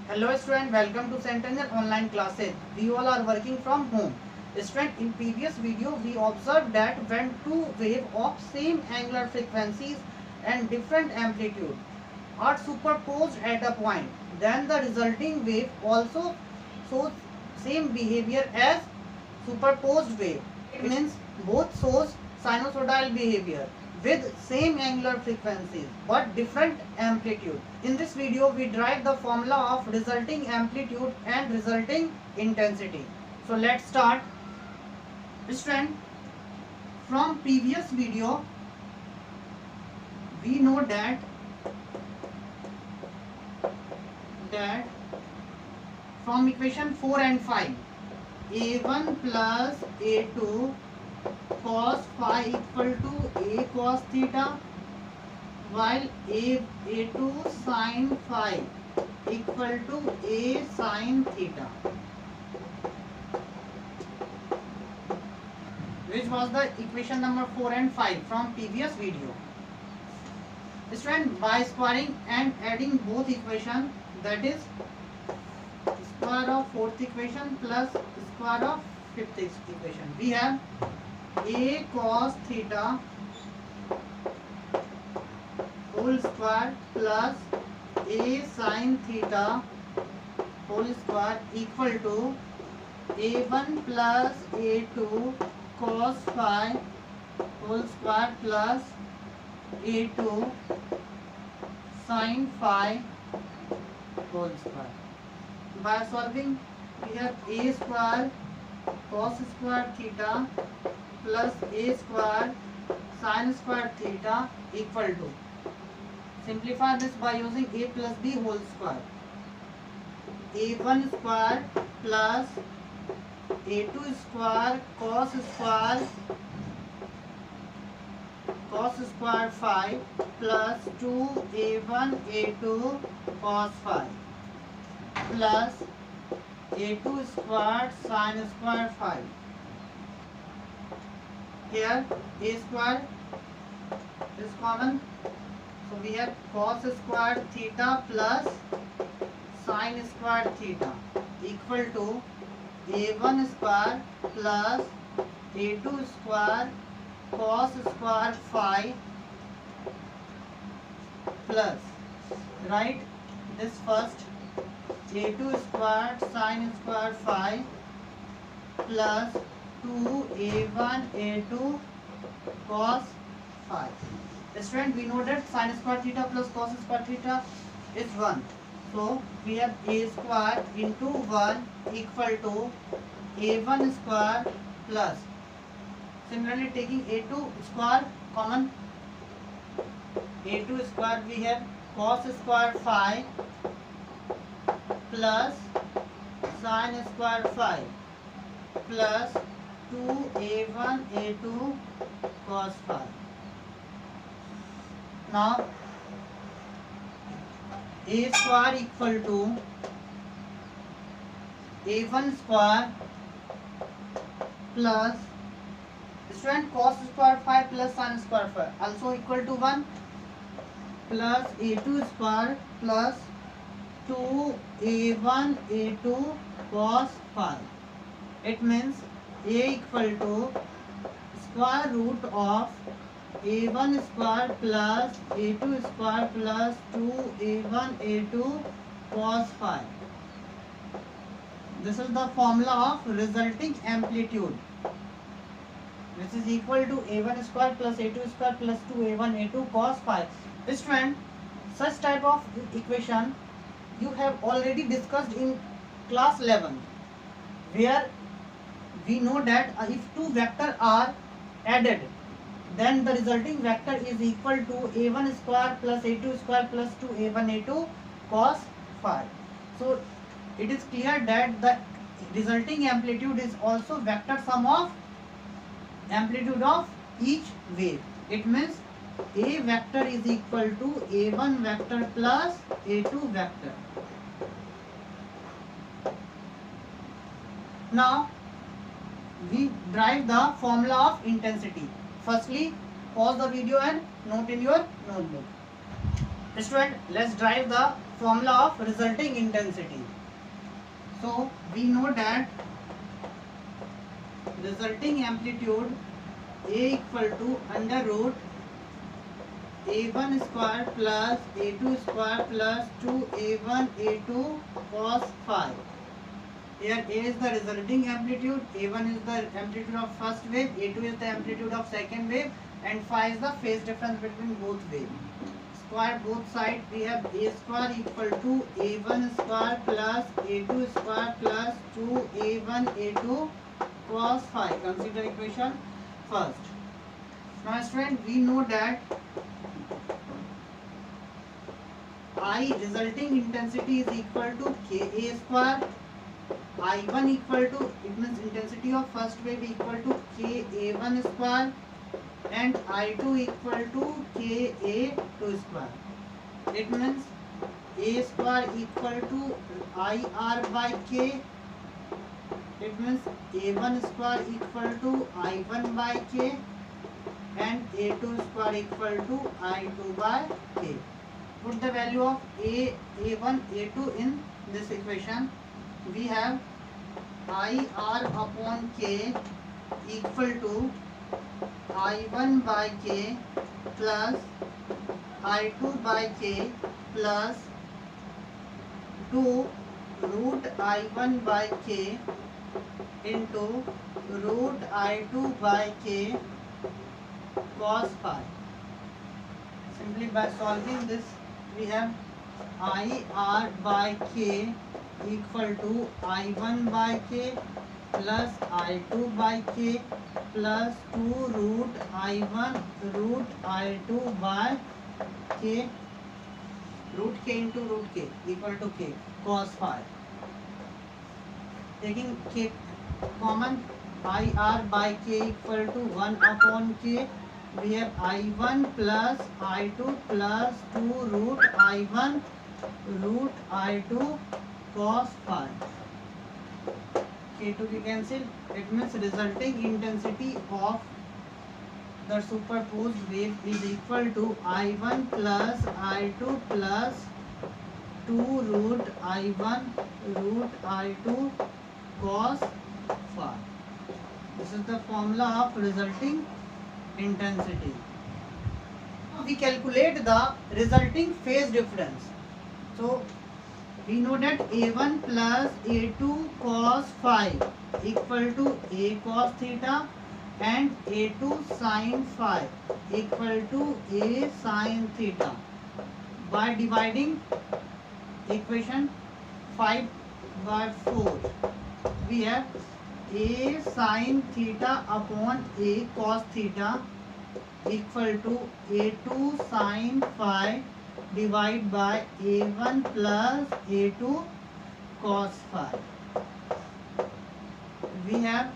Hello student, welcome to Centennial online classes. We all are working from home. Student, in previous video we observed that when two waves of same angular frequencies and different amplitude are superposed at a point, then the resulting wave also shows same behavior as superposed wave. It means both shows sinusoidal behavior with same angular frequencies but different amplitude. In this video we derive the formula of resulting amplitude and resulting intensity. So let's start. Student, from previous video we know that from equation 4 and 5 a1 plus a2 cos phi equal to a cos theta, while a2 sin phi equal to a sin theta, which was the equation number 4 and 5 from previous video. Student, by squaring and adding both equation, that is square of fourth equation plus square of fifth equation, we have a cos theta whole square plus a sin theta whole square equal to a1 plus a2 cos phi whole square plus a2 sin phi whole square. By solving, we have a square cos square theta plus a square sin square theta equal to, simplify this by using a plus b whole square, a1 square plus a2 square cos square phi plus 2a1 a2 cos phi plus a2 square sin square phi. Here a square is common, so we have cos square theta plus sin square theta equal to a1 square plus a2 square cos square phi plus, write this first, a2 square sin square phi plus 2a1 a2 cos phi. Student, we know that sin square theta plus cos square theta is 1. So we have a square into 1 equal to a1 square plus, similarly taking a2 square common, a2 square we have cos square phi plus sin square phi plus 2a1 a2 cos phi. Now a square equal to a1 square plus, student, cos square phi plus sin square phi also equal to 1 plus a2 square plus 2a1 a2 cos phi. It means a equal to square root of a1 square plus a2 square plus 2a1 a2 cos phi. This is the formula of resulting amplitude, which is equal to a1 square plus a2 square plus 2a1 a2 cos phi. Student, such type of equation you have already discussed in class 11, where we know that if two vectors are added, then the resulting vector is equal to a1 square plus a2 square plus 2a1 a2 cos phi. So it is clear that the resulting amplitude is also vector sum of amplitude of each wave. It means a vector is equal to a1 vector plus a2 vector. Now we derive the formula of intensity. Firstly, pause the video and note in your notebook. Student, let's derive the formula of resulting intensity. So we know that resulting amplitude A equal to under root A1 square plus A2 square plus 2A1 A2 cos phi. Here A is the resulting amplitude, A1 is the amplitude of first wave, A2 is the amplitude of second wave, and phi is the phase difference between both waves. Square both sides, we have A square equal to A1 square plus A2 square plus 2A1 A2 cos phi. Consider equation first. Now student, we know that I resulting intensity is equal to Ka square. I1 equal to, it means intensity of first wave equal to Ka1 square, and I2 equal to Ka2 square. It means A square equal to IR by K. It means A1 square equal to I1 by K, and A2 square equal to I2 by K. Put the value of A1, A2 in this equation. We have IR upon K equal to I1 by K plus I2 by K plus 2 root I1 by K into root I2 by K cos phi. Simply by solving this, we have IR by K equal to I1 by K plus I2 by K plus 2 root I1 root I2 by K, root K into root K equal to K cos phi. Taking K common, IR by K equal to 1 upon K. We have I1 plus I2 plus 2 root I1 root I2 cos phi. K to be cancelled. It means resulting intensity of the superposed wave is equal to I1 plus I2 plus 2 root I1 root I2 cos phi. This is the formula of resulting intensity. We calculate the resulting phase difference. So we know that A1 plus A2 cos phi equal to A cos theta and A2 sin phi equal to A sin theta. By dividing equation 5 by 4, we have A sin theta upon A cos theta equal to A2 sin phi divided by A1 plus A2 cos phi. We have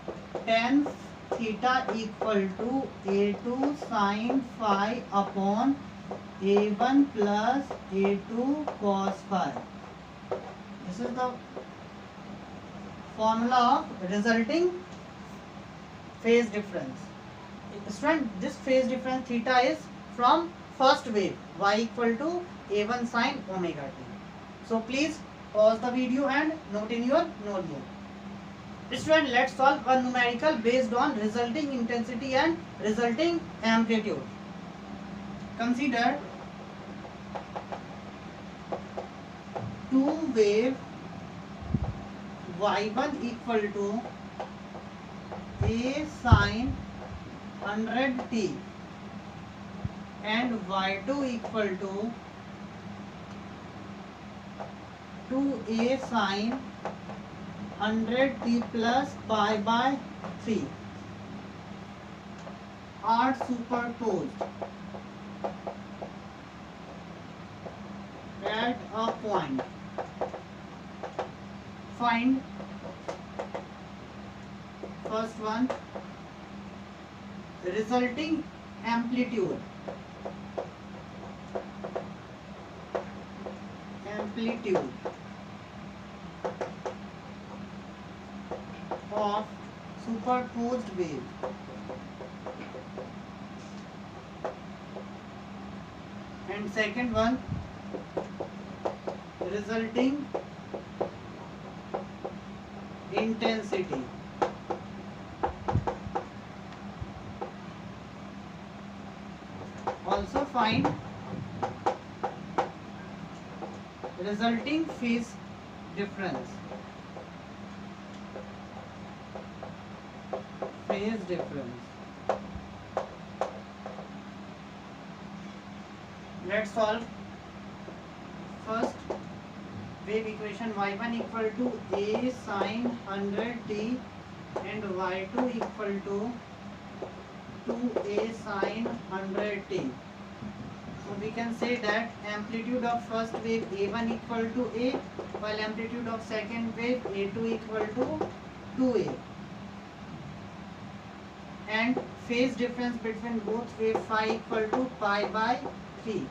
tan theta equal to A2 sin phi upon A1 plus A2 cos phi. This is the formula of resulting phase difference. Student, this phase difference theta is from first wave, y equal to A1 sin omega t. So please pause the video and note in your notebook. Student, let's solve a numerical based on resulting intensity and resulting amplitude. Consider two wave y1 equal to A sin 100t and y2 equal to 2A sin 100t plus pi by 3 are superposed at a point. Find first one, resulting amplitude. Of superposed wave. And second one, resulting intensity. Also find resulting phase difference. Phase difference. Let's solve. First, wave equation y1 equal to a sine 100t and y2 equal to 2a sine 100t. So we can say that amplitude of first wave a1 equal to a, while amplitude of second wave a2 equal to 2a, and phase difference between both wave phi equal to pi by 3.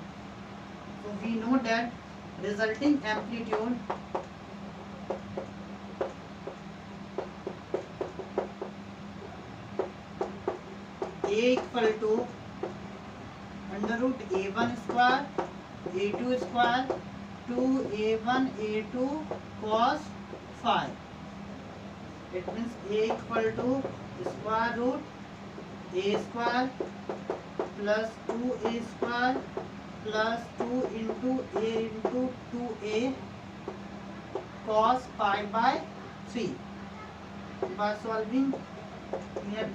So we know that resulting amplitude a equal to under root a1 square a2 square 2a1 a2 cos phi. It means a equal to square root a square plus 2a square plus 2 into a into 2a cos pi by 3. By solving, we have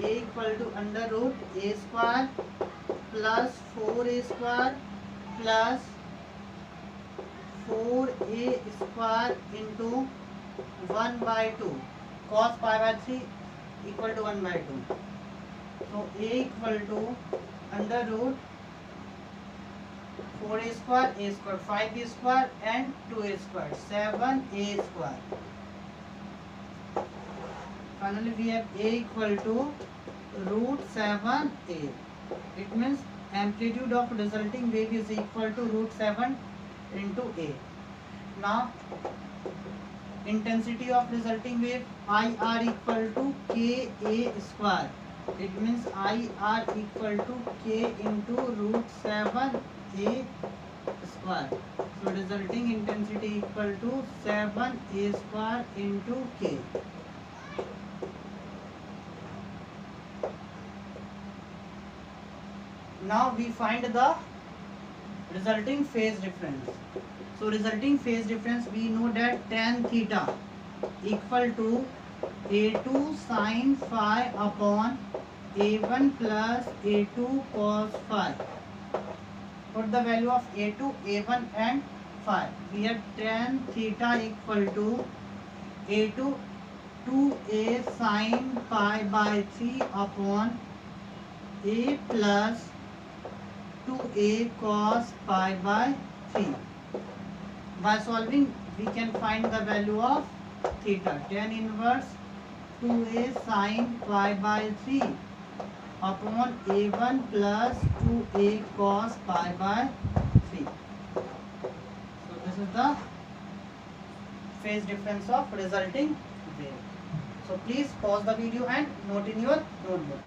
a equal to under root a square plus 4a square plus 4a square into 1 by 2 cos pi by 3 equal to 1 by 2. So a equal to under root 4a square, 5a square and 2a square, 7a square. Finally we have a equal to root 7a. It means amplitude of resulting wave is equal to root 7 into a. Now intensity of resulting wave IR equal to Ka square. It means IR equal to K into root 7a square. So resulting intensity equal to 7a square into K. Now we find the resulting phase difference. So resulting phase difference, we know that tan theta equal to a2 sin phi upon a1 plus a2 cos phi. Put the value of a2, a1 and phi. We have tan theta equal to a2 2a sin pi by 3 upon a plus 2a cos pi by 3. By solving, we can find the value of theta. Tan inverse 2a sin pi by 3 upon a1 plus 2a cos pi by 3. So this is the phase difference of resulting wave. So please pause the video and note in your notebook.